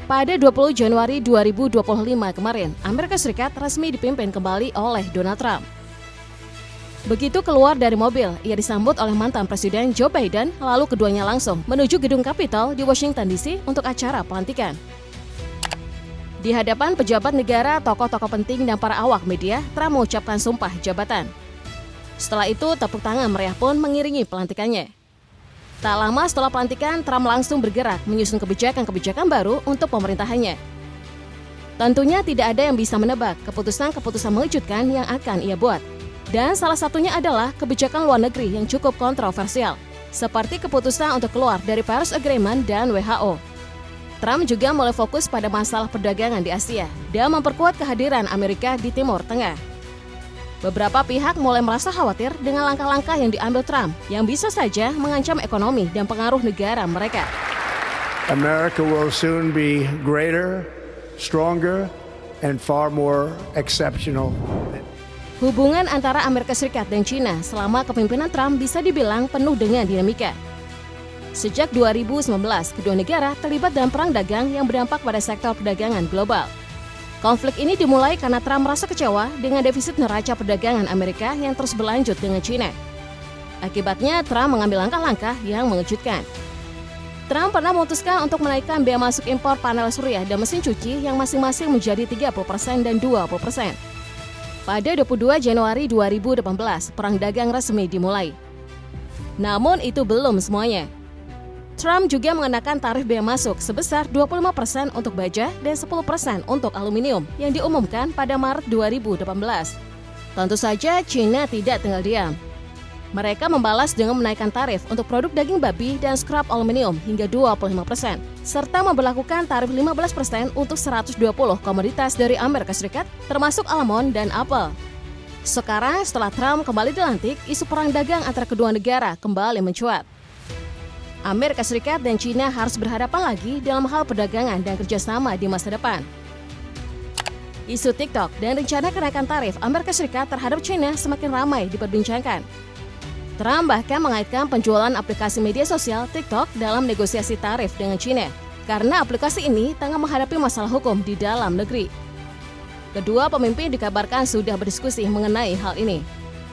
Pada 20 Januari 2025 kemarin, Amerika Serikat resmi dipimpin kembali oleh Donald Trump. Begitu keluar dari mobil, ia disambut oleh mantan Presiden Joe Biden, lalu keduanya langsung menuju gedung Capitol di Washington DC untuk acara pelantikan. Di hadapan pejabat negara, tokoh-tokoh penting, dan para awak media, Trump mengucapkan sumpah jabatan. Setelah itu, tepuk tangan meriah pun mengiringi pelantikannya. Tak lama setelah pelantikan, Trump langsung bergerak menyusun kebijakan-kebijakan baru untuk pemerintahannya. Tentunya tidak ada yang bisa menebak keputusan-keputusan mengejutkan yang akan ia buat. Dan salah satunya adalah kebijakan luar negeri yang cukup kontroversial, seperti keputusan untuk keluar dari Paris Agreement dan WHO. Trump juga mulai fokus pada masalah perdagangan di Asia dan memperkuat kehadiran Amerika di Timur Tengah. Beberapa pihak mulai merasa khawatir dengan langkah-langkah yang diambil Trump yang bisa saja mengancam ekonomi dan pengaruh negara mereka. America will soon be greater, stronger, and far more exceptional. Hubungan antara Amerika Serikat dan China selama kepemimpinan Trump bisa dibilang penuh dengan dinamika. Sejak 2019, kedua negara terlibat dalam perang dagang yang berdampak pada sektor perdagangan global. Konflik ini dimulai karena Trump merasa kecewa dengan defisit neraca perdagangan Amerika yang terus berlanjut dengan China. Akibatnya, Trump mengambil langkah-langkah yang mengejutkan. Trump pernah memutuskan untuk menaikkan bea masuk impor panel surya dan mesin cuci yang masing-masing menjadi 30% dan 20%. Pada 22 Januari 2018, perang dagang resmi dimulai. Namun itu belum semuanya. Trump juga mengenakan tarif bea masuk sebesar 25% untuk baja dan 10% untuk aluminium yang diumumkan pada Maret 2018. Tentu saja China tidak tinggal diam. Mereka membalas dengan menaikkan tarif untuk produk daging babi dan scrap aluminium hingga 25%, serta memberlakukan tarif 15% untuk 120 komoditas dari Amerika Serikat, termasuk almond dan apel. Sekarang setelah Trump kembali dilantik, isu perang dagang antara kedua negara kembali mencuat. Amerika Serikat dan China harus berhadapan lagi dalam hal perdagangan dan kerjasama di masa depan. Isu TikTok dan rencana kenaikan tarif Amerika Serikat terhadap China semakin ramai diperbincangkan. Trump bahkan mengaitkan penjualan aplikasi media sosial TikTok dalam negosiasi tarif dengan China, karena aplikasi ini tengah menghadapi masalah hukum di dalam negeri. Kedua pemimpin dikabarkan sudah berdiskusi mengenai hal ini.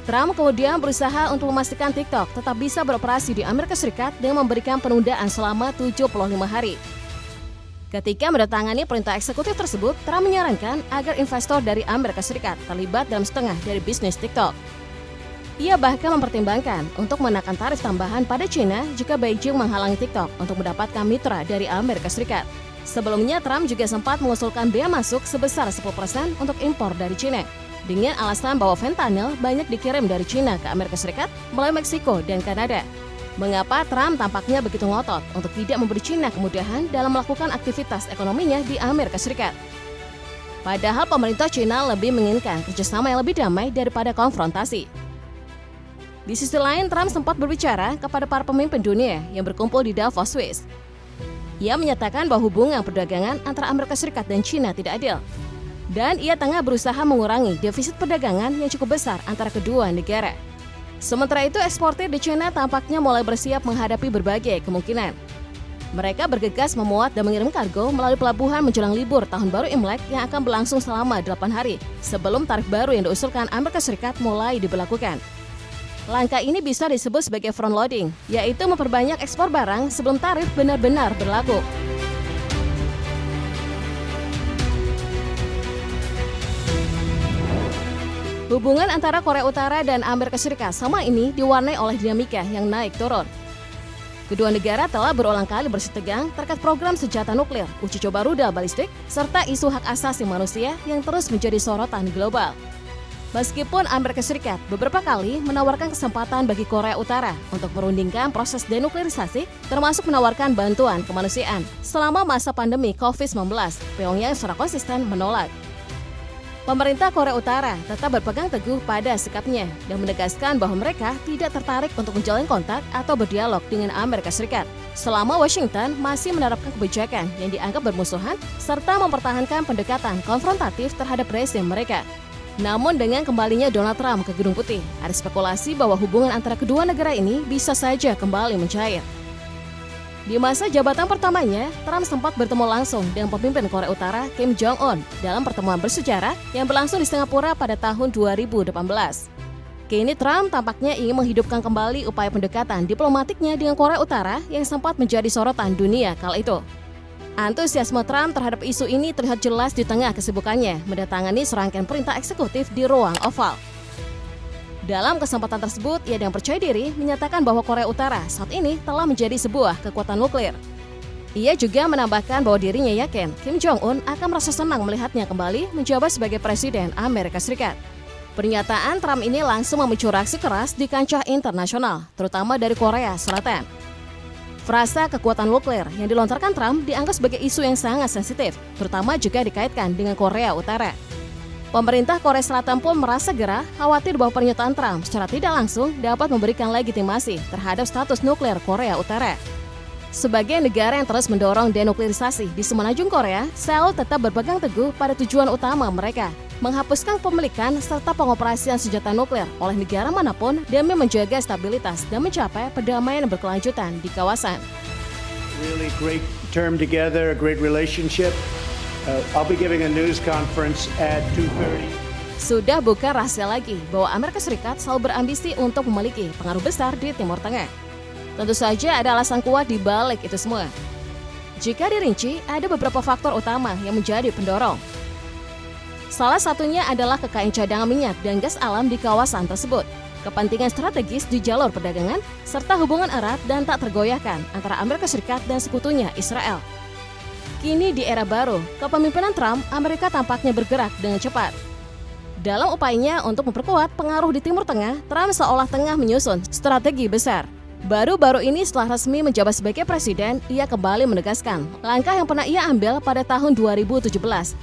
Trump kemudian berusaha untuk memastikan TikTok tetap bisa beroperasi di Amerika Serikat dengan memberikan penundaan selama 75 hari. Ketika mendatangani perintah eksekutif tersebut, Trump menyarankan agar investor dari Amerika Serikat terlibat dalam setengah dari bisnis TikTok. Ia bahkan mempertimbangkan untuk menaikkan tarif tambahan pada China jika Beijing menghalangi TikTok untuk mendapatkan mitra dari Amerika Serikat. Sebelumnya, Trump juga sempat mengusulkan bea masuk sebesar 10% untuk impor dari China, dengan alasan bahwa fentanyl banyak dikirim dari China ke Amerika Serikat melalui Meksiko dan Kanada. Mengapa Trump tampaknya begitu ngotot untuk tidak memberi China kemudahan dalam melakukan aktivitas ekonominya di Amerika Serikat? Padahal pemerintah China lebih menginginkan kerjasama yang lebih damai daripada konfrontasi. Di sisi lain, Trump sempat berbicara kepada para pemimpin dunia yang berkumpul di Davos, Swiss. Ia menyatakan bahwa hubungan perdagangan antara Amerika Serikat dan China tidak adil. Dan ia tengah berusaha mengurangi defisit perdagangan yang cukup besar antara kedua negara. Sementara itu, eksportir di China tampaknya mulai bersiap menghadapi berbagai kemungkinan. Mereka bergegas memuat dan mengirim kargo melalui pelabuhan menjelang libur Tahun Baru Imlek yang akan berlangsung selama 8 hari sebelum tarif baru yang diusulkan Amerika Serikat mulai diberlakukan. Langkah ini bisa disebut sebagai front loading, yaitu memperbanyak ekspor barang sebelum tarif benar-benar berlaku. Hubungan antara Korea Utara dan Amerika Serikat sama ini diwarnai oleh dinamika yang naik turun. Kedua negara telah berulang kali bersitegang terkait program senjata nuklir, uji coba rudal balistik, serta isu hak asasi manusia yang terus menjadi sorotan global. Meskipun Amerika Serikat beberapa kali menawarkan kesempatan bagi Korea Utara untuk merundingkan proses denuklerisasi, termasuk menawarkan bantuan kemanusiaan selama masa pandemi COVID-19, Pyongyang secara konsisten menolak. Pemerintah Korea Utara tetap berpegang teguh pada sikapnya dan menegaskan bahwa mereka tidak tertarik untuk menjalin kontak atau berdialog dengan Amerika Serikat selama Washington masih menerapkan kebijakan yang dianggap bermusuhan serta mempertahankan pendekatan konfrontatif terhadap rezim mereka. Namun dengan kembalinya Donald Trump ke Gedung Putih, ada spekulasi bahwa hubungan antara kedua negara ini bisa saja kembali mencair. Di masa jabatan pertamanya, Trump sempat bertemu langsung dengan pemimpin Korea Utara Kim Jong-un dalam pertemuan bersejarah yang berlangsung di Singapura pada tahun 2018. Kini Trump tampaknya ingin menghidupkan kembali upaya pendekatan diplomatiknya dengan Korea Utara yang sempat menjadi sorotan dunia kala itu. Antusiasme Trump terhadap isu ini terlihat jelas di tengah kesibukannya mendatangani serangkaian perintah eksekutif di ruang Oval. Dalam kesempatan tersebut, ia dengan percaya diri menyatakan bahwa Korea Utara saat ini telah menjadi sebuah kekuatan nuklir. Ia juga menambahkan bahwa dirinya yakin Kim Jong-un akan merasa senang melihatnya kembali menjabat sebagai Presiden Amerika Serikat. Pernyataan Trump ini langsung memicu reaksi keras di kancah internasional, terutama dari Korea Selatan. Frasa kekuatan nuklir yang dilontarkan Trump dianggap sebagai isu yang sangat sensitif, terutama juga dikaitkan dengan Korea Utara. Pemerintah Korea Selatan pun merasa gerah, khawatir bahwa pernyataan Trump secara tidak langsung dapat memberikan legitimasi terhadap status nuklir Korea Utara. Sebagai negara yang terus mendorong denuklirisasi di semenanjung Korea, Seoul tetap berpegang teguh pada tujuan utama mereka, menghapuskan pemilikan serta pengoperasian senjata nuklir oleh negara manapun demi menjaga stabilitas dan mencapai perdamaian berkelanjutan di kawasan. Really great term together, a great relationship. I'll be giving a news conference at 2:30. Sudah bukan rahasia lagi bahwa Amerika Serikat selalu berambisi untuk memiliki pengaruh besar di Timur Tengah. Tentu saja ada alasan kuat di balik itu semua. Jika dirinci, ada beberapa faktor utama yang menjadi pendorong. Salah satunya adalah kekayaan cadangan minyak dan gas alam di kawasan tersebut, kepentingan strategis di jalur perdagangan, serta hubungan erat dan tak tergoyahkan antara Amerika Serikat dan sekutunya Israel. Kini di era baru, kepemimpinan Trump, Amerika tampaknya bergerak dengan cepat. Dalam upayanya untuk memperkuat pengaruh di Timur Tengah, Trump seolah tengah menyusun strategi besar. Baru-baru ini setelah resmi menjabat sebagai presiden, ia kembali menegaskan langkah yang pernah ia ambil pada tahun 2017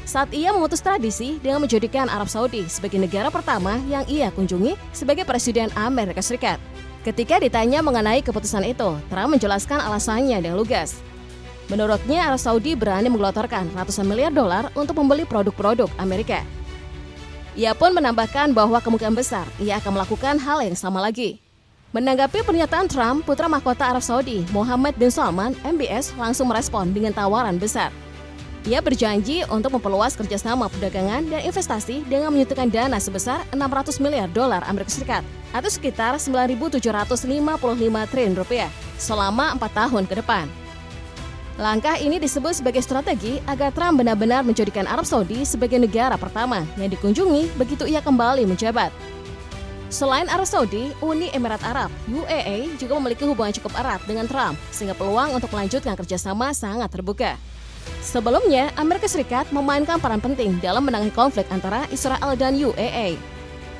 saat ia memutus tradisi dengan menjadikan Arab Saudi sebagai negara pertama yang ia kunjungi sebagai Presiden Amerika Serikat. Ketika ditanya mengenai keputusan itu, Trump menjelaskan alasannya dengan lugas. Menurutnya, Arab Saudi berani menggelontorkan ratusan miliar dolar untuk membeli produk-produk Amerika. Ia pun menambahkan bahwa kemungkinan besar ia akan melakukan hal yang sama lagi. Menanggapi pernyataan Trump, putra mahkota Arab Saudi, Mohammed bin Salman, MBS, langsung merespon dengan tawaran besar. Ia berjanji untuk memperluas kerjasama perdagangan dan investasi dengan menyuntikkan dana sebesar 600 miliar dolar Amerika Serikat atau sekitar 9.755 triliun rupiah selama 4 tahun ke depan. Langkah ini disebut sebagai strategi agar Trump benar-benar menjadikan Arab Saudi sebagai negara pertama yang dikunjungi begitu ia kembali menjabat. Selain Arab Saudi, Uni Emirat Arab (UAE) juga memiliki hubungan cukup erat dengan Trump, sehingga peluang untuk melanjutkan kerjasama sangat terbuka. Sebelumnya, Amerika Serikat memainkan peran penting dalam menangani konflik antara Israel dan UAE.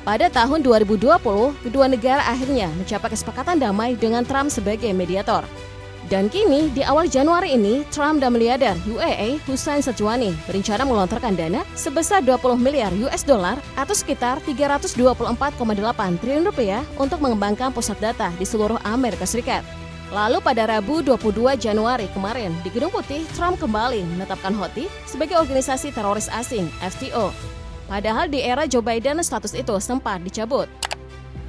Pada tahun 2020, kedua negara akhirnya mencapai kesepakatan damai dengan Trump sebagai mediator. Dan kini, di awal Januari ini, Trump dan miliarder UAE Hussein Sajwani berencana melontarkan dana sebesar 20 miliar US dollar atau sekitar 324,8 triliun rupiah untuk mengembangkan pusat data di seluruh Amerika Serikat. Lalu pada Rabu 22 Januari kemarin, di Gedung Putih, Trump kembali menetapkan Houthi sebagai organisasi teroris asing (FTO). Padahal di era Joe Biden status itu sempat dicabut.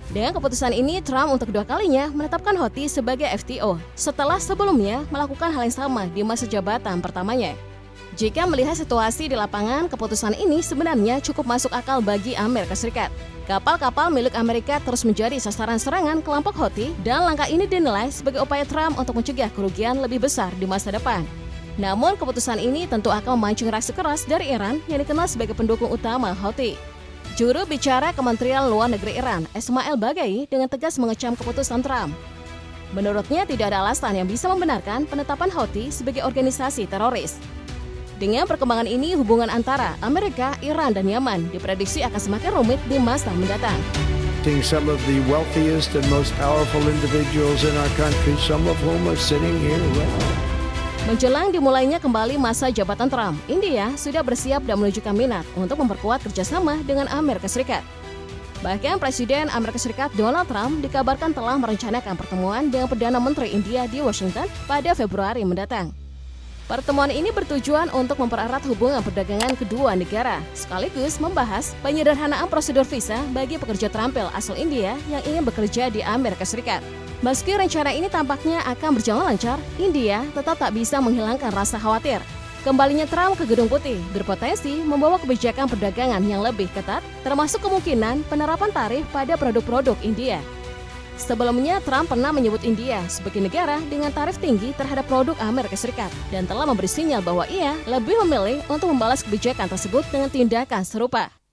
Dengan keputusan ini, Trump untuk kedua kalinya menetapkan Houthi sebagai FTO setelah sebelumnya melakukan hal yang sama di masa jabatan pertamanya. Jika melihat situasi di lapangan, keputusan ini sebenarnya cukup masuk akal bagi Amerika Serikat. Kapal-kapal milik Amerika terus menjadi sasaran serangan kelompok Houthi dan langkah ini dinilai sebagai upaya Trump untuk mencegah kerugian lebih besar di masa depan. Namun keputusan ini tentu akan memancing reaksi keras dari Iran yang dikenal sebagai pendukung utama Houthi. Juru bicara Kementerian Luar Negeri Iran, Ismail Baghai, dengan tegas mengecam keputusan Trump. Menurutnya tidak ada alasan yang bisa membenarkan penetapan Houthi sebagai organisasi teroris. Dengan perkembangan ini, hubungan antara Amerika, Iran, dan Yaman diprediksi akan semakin rumit di masa mendatang. Some of the wealthiest and most powerful individuals in our country, some of whom are sitting here right now. Menjelang dimulainya kembali masa jabatan Trump, India sudah bersiap dan menunjukkan minat untuk memperkuat kerjasama dengan Amerika Serikat. Bahkan Presiden Amerika Serikat Donald Trump dikabarkan telah merencanakan pertemuan dengan Perdana Menteri India di Washington pada Februari mendatang. Pertemuan ini bertujuan untuk mempererat hubungan perdagangan kedua negara, sekaligus membahas penyederhanaan prosedur visa bagi pekerja terampil asal India yang ingin bekerja di Amerika Serikat. Meski rencana ini tampaknya akan berjalan lancar, India tetap tak bisa menghilangkan rasa khawatir. Kembalinya Trump ke Gedung Putih berpotensi membawa kebijakan perdagangan yang lebih ketat, termasuk kemungkinan penerapan tarif pada produk-produk India. Sebelumnya, Trump pernah menyebut India sebagai negara dengan tarif tinggi terhadap produk Amerika Serikat dan telah memberi sinyal bahwa ia lebih memilih untuk membalas kebijakan tersebut dengan tindakan serupa.